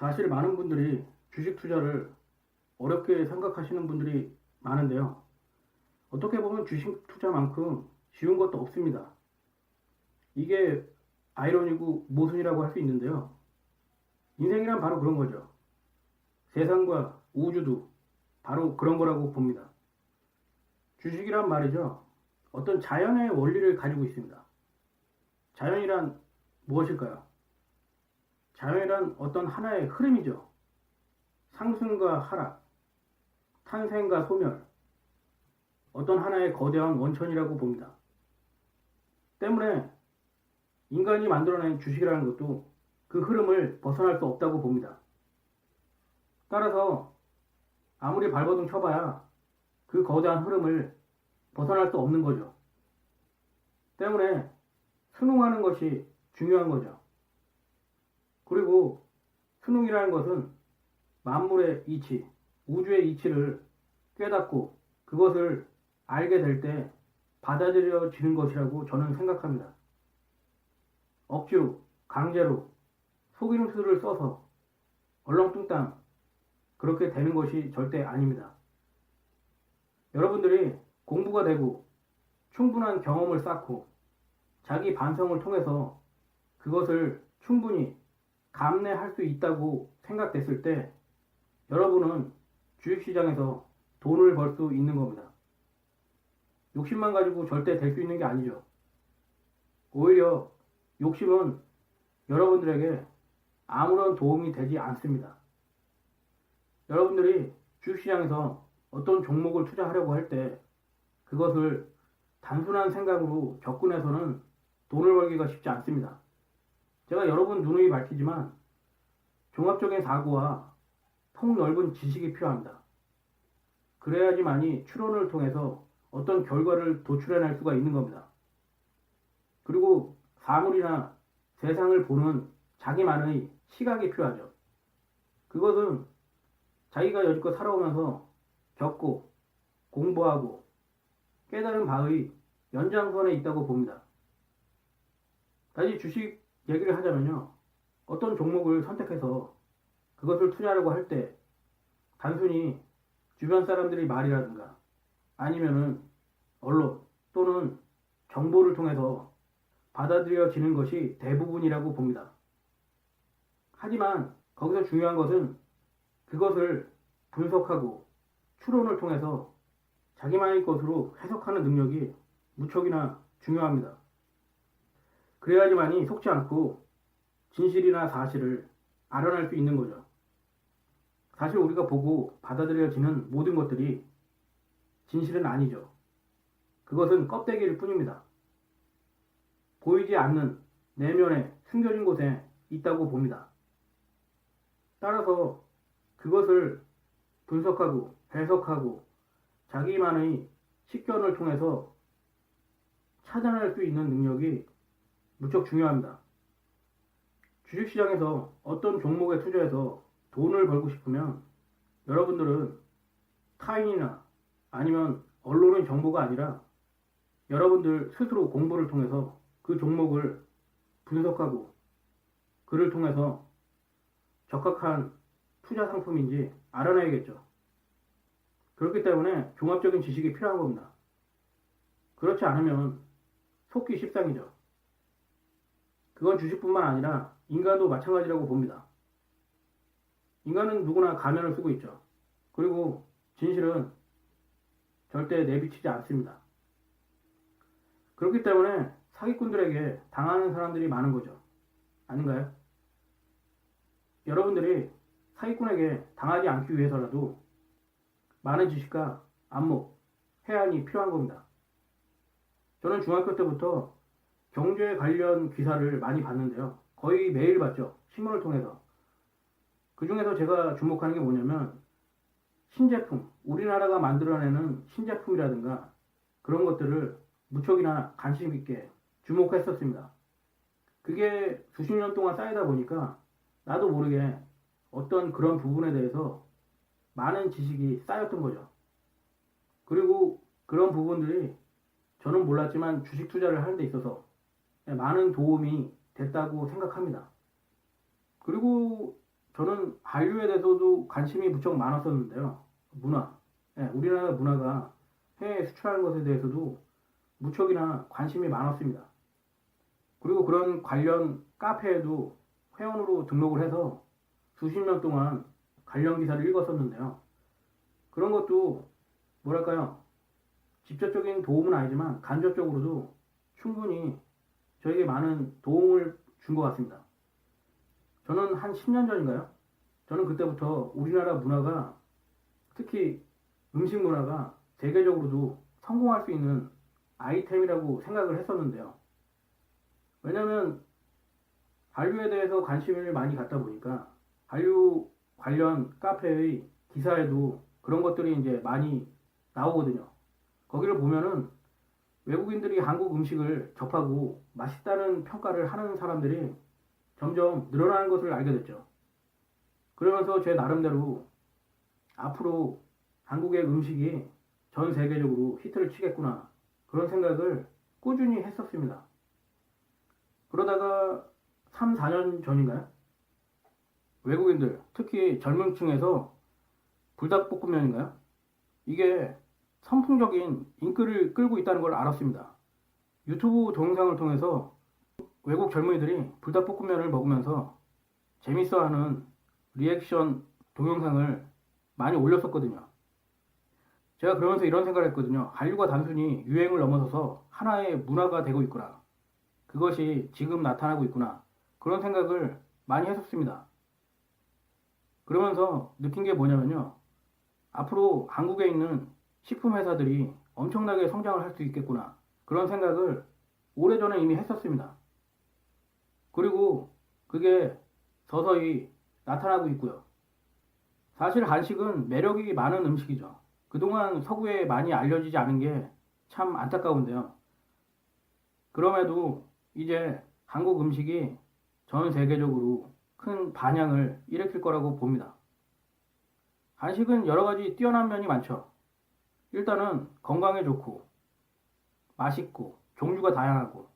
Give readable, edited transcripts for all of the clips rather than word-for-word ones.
사실 많은 분들이 주식 투자를 어렵게 생각하시는 분들이 많은데요. 어떻게 보면 주식 투자만큼 쉬운 것도 없습니다. 이게 아이러니고 모순이라고 할 수 있는데요. 인생이란 바로 그런 거죠. 세상과 우주도 바로 그런 거라고 봅니다. 주식이란 말이죠. 어떤 자연의 원리를 가지고 있습니다. 자연이란 무엇일까요? 자연이란 어떤 하나의 흐름이죠. 상승과 하락, 탄생과 소멸, 어떤 하나의 거대한 원천이라고 봅니다. 때문에 인간이 만들어낸 주식이라는 것도 그 흐름을 벗어날 수 없다고 봅니다. 따라서 아무리 발버둥 쳐봐야 그 거대한 흐름을 벗어날 수 없는 거죠. 때문에 순응하는 것이 중요한 거죠. 그리고 순응이라는 것은 만물의 이치, 우주의 이치를 깨닫고 그것을 알게 될 때 받아들여지는 것이라고 저는 생각합니다. 억지로, 강제로, 속임수를 써서 얼렁뚱땅 그렇게 되는 것이 절대 아닙니다. 여러분들이 공부가 되고 충분한 경험을 쌓고 자기 반성을 통해서 그것을 충분히 감내할 수 있다고 생각됐을 때 여러분은 주식시장에서 돈을 벌 수 있는 겁니다. 욕심만 가지고 절대 될 수 있는 게 아니죠. 오히려 욕심은 여러분들에게 아무런 도움이 되지 않습니다. 여러분들이 주식시장에서 어떤 종목을 투자하려고 할 때 그것을 단순한 생각으로 접근해서는 돈을 벌기가 쉽지 않습니다. 제가 여러분 누누이 밝히지만 종합적인 사고와 폭넓은 지식이 필요합니다. 그래야지만이 추론을 통해서 어떤 결과를 도출해낼 수가 있는 겁니다. 그리고 사물이나 세상을 보는 자기만의 시각이 필요하죠. 그것은 자기가 여지껏 살아오면서 겪고 공부하고 깨달은 바의 연장선에 있다고 봅니다. 다시 주식 얘기를 하자면요. 어떤 종목을 선택해서 그것을 투자하려고 할 때 단순히 주변 사람들의 말이라든가 아니면은 언론 또는 정보를 통해서 받아들여지는 것이 대부분이라고 봅니다. 하지만 거기서 중요한 것은 그것을 분석하고 추론을 통해서 자기만의 것으로 해석하는 능력이 무척이나 중요합니다. 그래야지만이 속지 않고 진실이나 사실을 알아낼 수 있는 거죠. 사실 우리가 보고 받아들여지는 모든 것들이 진실은 아니죠. 그것은 껍데기일 뿐입니다. 보이지 않는 내면에 숨겨진 곳에 있다고 봅니다. 따라서 그것을 분석하고 해석하고 자기만의 식견을 통해서 찾아낼 수 있는 능력이 무척 중요합니다. 주식시장에서 어떤 종목에 투자해서 돈을 벌고 싶으면 여러분들은 타인이나 아니면 언론의 정보가 아니라 여러분들 스스로 공부를 통해서 그 종목을 분석하고 그를 통해서 적합한 투자 상품인지 알아내야겠죠. 그렇기 때문에 종합적인 지식이 필요한 겁니다. 그렇지 않으면 속기 십상이죠. 그건 주식뿐만 아니라 인간도 마찬가지라고 봅니다. 인간은 누구나 가면을 쓰고 있죠. 그리고 진실은 절대 내비치지 않습니다. 그렇기 때문에 사기꾼들에게 당하는 사람들이 많은 거죠. 아닌가요? 여러분들이 사기꾼에게 당하지 않기 위해서라도 많은 지식과 안목, 해안이 필요한 겁니다. 저는 중학교 때부터 경제 관련 기사를 많이 봤는데요. 거의 매일 봤죠. 신문을 통해서. 그 중에서 제가 주목하는 게 뭐냐면 신제품, 우리나라가 만들어내는 신제품이라든가 그런 것들을 무척이나 관심 있게 주목했었습니다. 그게 수십 년 동안 쌓이다 보니까 나도 모르게 어떤 그런 부분에 대해서 많은 지식이 쌓였던 거죠. 그리고 그런 부분들이 저는 몰랐지만 주식 투자를 하는 데 있어서 많은 도움이 됐다고 생각합니다. 그리고 저는 한류에 대해서도 관심이 무척 많았었는데요. 문화, 예, 우리나라 문화가 해외에 수출하는 것에 대해서도 무척이나 관심이 많았습니다. 그리고 그런 관련 카페에도 회원으로 등록을 해서 수십 년 동안 관련 기사를 읽었었는데요. 그런 것도 뭐랄까요? 직접적인 도움은 아니지만 간접적으로도 충분히 저에게 많은 도움을 준 것 같습니다. 저는 한 10년 전인가요? 저는 그때부터 우리나라 문화가, 특히 음식 문화가 세계적으로도 성공할 수 있는 아이템이라고 생각을 했었는데요. 왜냐면 한류에 대해서 관심을 많이 갖다 보니까 한류 관련 카페의 기사에도 그런 것들이 이제 많이 나오거든요. 거기를 보면은 외국인들이 한국 음식을 접하고 맛있다는 평가를 하는 사람들이 점점 늘어나는 것을 알게 됐죠. 그러면서 제 나름대로 앞으로 한국의 음식이 전 세계적으로 히트를 치겠구나, 그런 생각을 꾸준히 했었습니다. 그러다가 3, 4년 전인가요? 외국인들, 특히 젊은 층에서 불닭볶음면인가요? 이게 선풍적인 인기를 끌고 있다는 걸 알았습니다. 유튜브 동영상을 통해서 외국 젊은이들이 불닭볶음면을 먹으면서 재밌어하는 리액션 동영상을 많이 올렸었거든요. 제가 그러면서 이런 생각을 했거든요. 한류가 단순히 유행을 넘어서서 하나의 문화가 되고 있구나, 그것이 지금 나타나고 있구나, 그런 생각을 많이 했었습니다. 그러면서 느낀 게 뭐냐면요, 앞으로 한국에 있는 식품 회사들이 엄청나게 성장을 할 수 있겠구나, 그런 생각을 오래전에 이미 했었습니다. 그리고 그게 서서히 나타나고 있고요. 사실 한식은 매력이 많은 음식이죠. 그동안 서구에 많이 알려지지 않은 게 참 안타까운데요. 그럼에도 이제 한국 음식이 전 세계적으로 큰 반향을 일으킬 거라고 봅니다. 한식은 여러 가지 뛰어난 면이 많죠. 일단은 건강에 좋고 맛있고 종류가 다양하고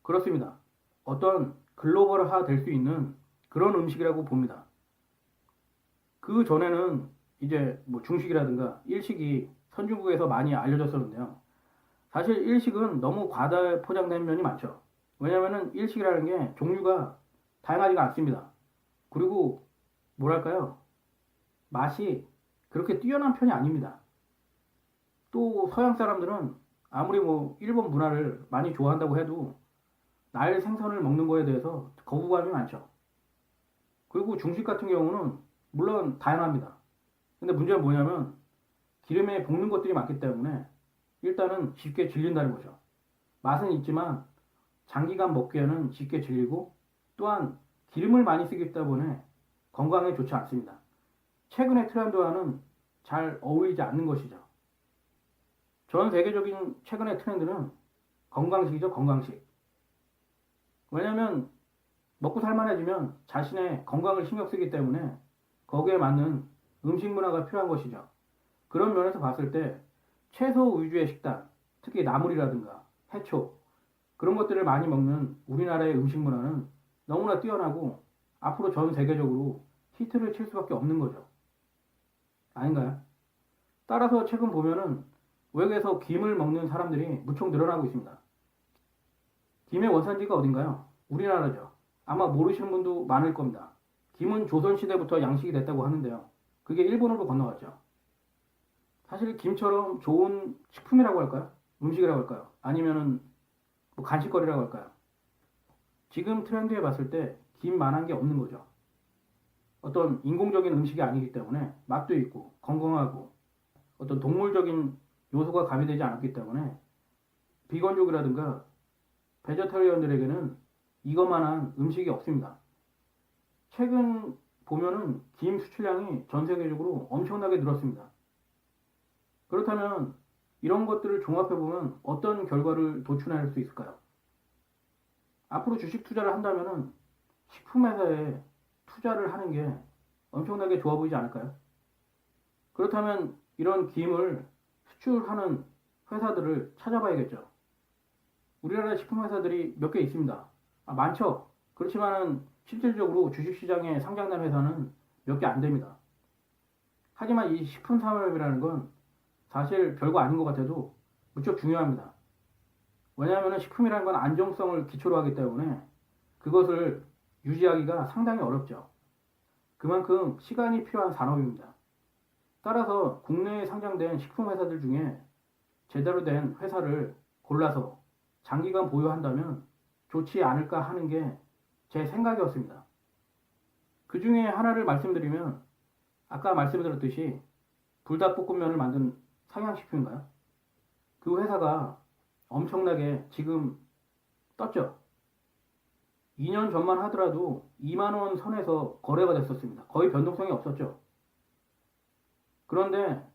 그렇습니다. 어떤 글로벌화 될 수 있는 그런 음식이라고 봅니다. 그 전에는 이제 뭐 중식이라든가 일식이 선진국에서 많이 알려졌었는데요. 사실 일식은 너무 과다 포장된 면이 많죠. 왜냐면은 일식이라는 게 종류가 다양하지가 않습니다. 그리고 뭐랄까요? 맛이 그렇게 뛰어난 편이 아닙니다. 또 서양 사람들은 아무리 뭐 일본 문화를 많이 좋아한다고 해도 날 생선을 먹는 거에 대해서 거부감이 많죠. 그리고 중식 같은 경우는 물론 다양합니다. 근데 문제는 뭐냐면 기름에 볶는 것들이 많기 때문에 일단은 쉽게 질린다는 거죠. 맛은 있지만 장기간 먹기에는 쉽게 질리고, 또한 기름을 많이 쓰기 때문에 건강에 좋지 않습니다. 최근의 트렌드와는 잘 어울리지 않는 것이죠. 전 세계적인 최근의 트렌드는 건강식이죠, 건강식. 왜냐면 먹고 살만해지면 자신의 건강을 신경 쓰기 때문에 거기에 맞는 음식 문화가 필요한 것이죠. 그런 면에서 봤을 때 채소 위주의 식단, 특히 나물이라든가 해초, 그런 것들을 많이 먹는 우리나라의 음식 문화는 너무나 뛰어나고 앞으로 전 세계적으로 히트를 칠 수밖에 없는 거죠. 아닌가요? 따라서 최근 보면은 외국에서 김을 먹는 사람들이 무척 늘어나고 있습니다. 김의 원산지가 어딘가요? 우리나라죠. 아마 모르시는 분도 많을 겁니다. 김은 조선시대부터 양식이 됐다고 하는데요. 그게 일본으로 건너갔죠. 사실 김처럼 좋은 식품이라고 할까요? 음식이라고 할까요? 아니면은 뭐 간식거리라고 할까요? 지금 트렌드에 봤을 때 김만한 게 없는 거죠. 어떤 인공적인 음식이 아니기 때문에 맛도 있고 건강하고 어떤 동물적인 요소가 가미되지 않았기 때문에 비건족이라든가 베제터리언들에게는 이것만한 음식이 없습니다. 최근 보면은 김 수출량이 전 세계적으로 엄청나게 늘었습니다. 그렇다면 이런 것들을 종합해보면 어떤 결과를 도출해낼 수 있을까요? 앞으로 주식 투자를 한다면은 식품회사에 투자를 하는 게 엄청나게 좋아 보이지 않을까요? 그렇다면 이런 김을 수출하는 회사들을 찾아봐야겠죠. 우리나라 식품회사들이 몇 개 있습니다. 많죠. 그렇지만은 실질적으로 주식시장에 상장된 회사는 몇 개 안 됩니다. 하지만 이 식품산업이라는 건 사실 별거 아닌 것 같아도 무척 중요합니다. 왜냐하면 식품이라는 건 안정성을 기초로 하기 때문에 그것을 유지하기가 상당히 어렵죠. 그만큼 시간이 필요한 산업입니다. 따라서 국내에 상장된 식품 회사들 중에 제대로 된 회사를 골라서 장기간 보유한다면 좋지 않을까 하는 게 제 생각이었습니다. 그 중에 하나를 말씀드리면 아까 말씀드렸듯이 불닭볶음면을 만든 상향식품인가요? 그 회사가 엄청나게 지금 떴죠. 2년 전만 하더라도 2만 원 선에서 거래가 됐었습니다. 거의 변동성이 없었죠. 그런데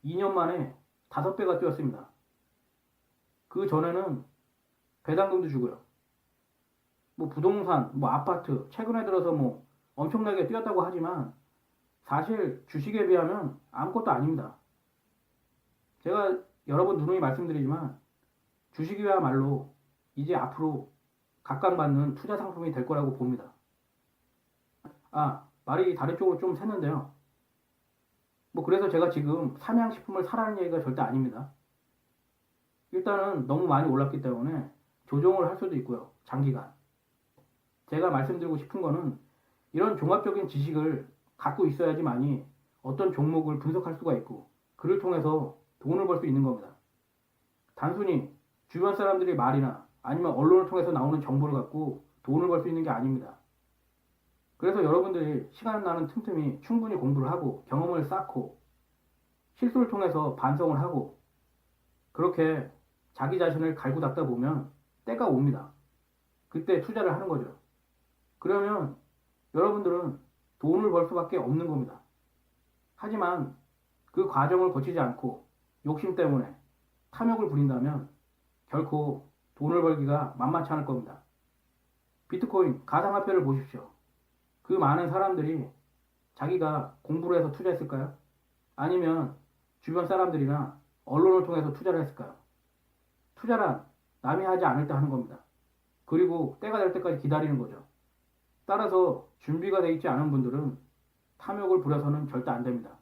2년 만에 5배가 뛰었습니다. 그 전에는 배당금도 주고요. 뭐 부동산, 뭐 아파트, 최근에 들어서 뭐 엄청나게 뛰었다고 하지만 사실 주식에 비하면 아무것도 아닙니다. 제가 여러 번 누누이 말씀드리지만 주식이야말로 이제 앞으로 각광받는 투자 상품이 될 거라고 봅니다. 말이 다른 쪽으로 좀 샜는데요. 뭐 그래서 제가 지금 삼양식품을 사라는 얘기가 절대 아닙니다. 일단은 너무 많이 올랐기 때문에 조정을 할 수도 있고요. 장기간. 제가 말씀드리고 싶은 거는 이런 종합적인 지식을 갖고 있어야지만이 어떤 종목을 분석할 수가 있고 그를 통해서 돈을 벌 수 있는 겁니다. 단순히 주변 사람들의 말이나 아니면 언론을 통해서 나오는 정보를 갖고 돈을 벌 수 있는 게 아닙니다. 그래서 여러분들이 시간 나는 틈틈이 충분히 공부를 하고 경험을 쌓고 실수를 통해서 반성을 하고 그렇게 자기 자신을 갈고 닦다 보면 때가 옵니다. 그때 투자를 하는 거죠. 그러면 여러분들은 돈을 벌 수밖에 없는 겁니다. 하지만 그 과정을 거치지 않고 욕심 때문에 탐욕을 부린다면 결코 돈을 벌기가 만만치 않을 겁니다. 비트코인, 가상화폐를 보십시오. 그 많은 사람들이 자기가 공부를 해서 투자했을까요? 아니면 주변 사람들이나 언론을 통해서 투자를 했을까요? 투자란 남이 하지 않을 때 하는 겁니다. 그리고 때가 될 때까지 기다리는 거죠. 따라서 준비가 되어 있지 않은 분들은 탐욕을 부려서는 절대 안 됩니다.